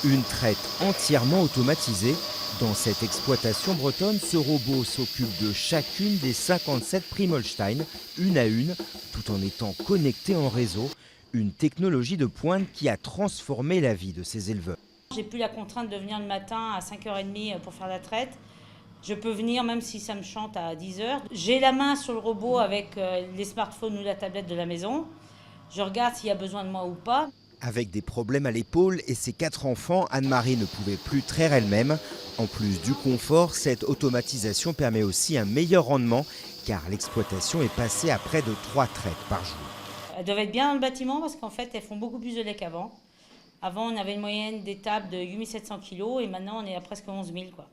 Une traite entièrement automatisée. Dans cette exploitation bretonne, ce robot s'occupe de chacune des 57 Primolstein, une à une, tout en étant connecté en réseau. Une technologie de pointe qui a transformé la vie de ces éleveurs. J'ai plus la contrainte de venir le matin à 5h30 pour faire la traite. Je peux venir même si ça me chante à 10h. J'ai la main sur le robot avec les smartphones ou la tablette de la maison. Je regarde s'il y a besoin de moi ou pas. Avec des problèmes à l'épaule et ses 4 enfants, Anne-Marie ne pouvait plus traire elle-même. En plus du confort, cette automatisation permet aussi un meilleur rendement car l'exploitation est passée à près de 3 traites par jour. Elles doivent être bien dans le bâtiment parce qu'en fait, elles font beaucoup plus de lait qu'avant. Avant, on avait une moyenne d'étape de 8700 kg et maintenant, on est à presque 11 000, quoi.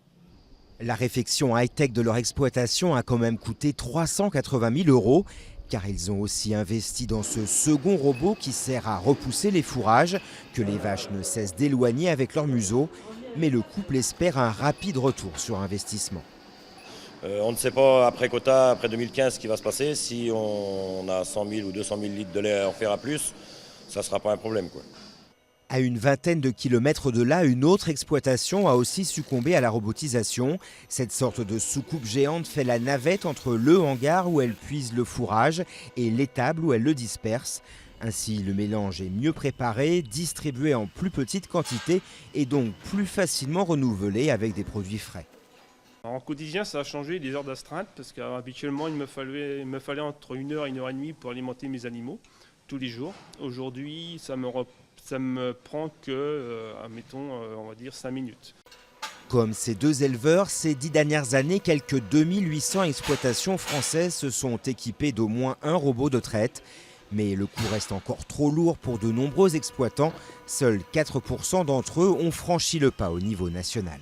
La réfection high-tech de leur exploitation a quand même coûté 380 000 € car ils ont aussi investi dans ce second robot qui sert à repousser les fourrages que les vaches ne cessent d'éloigner avec leur museau. Mais le couple espère un rapide retour sur investissement. On ne sait pas après quota, après 2015, ce qui va se passer. Si on a 100 000 ou 200 000 litres de lait à en faire à plus, ça ne sera pas un problème, quoi. À une vingtaine de kilomètres de là, une autre exploitation a aussi succombé à la robotisation. Cette sorte de soucoupe géante fait la navette entre le hangar où elle puise le fourrage et l'étable où elle le disperse. Ainsi, le mélange est mieux préparé, distribué en plus petite quantité et donc plus facilement renouvelé avec des produits frais. En quotidien, ça a changé les heures d'astreinte parce qu'habituellement, il me fallait entre 1 heure et 1 heure et demie pour alimenter mes animaux tous les jours. Aujourd'hui, ça me prend que, admettons, on va dire 5 minutes. Comme ces deux éleveurs, ces 10 dernières années, quelques 2800 exploitations françaises se sont équipées d'au moins un robot de traite. Mais le coût reste encore trop lourd pour de nombreux exploitants. Seuls 4% d'entre eux ont franchi le pas au niveau national.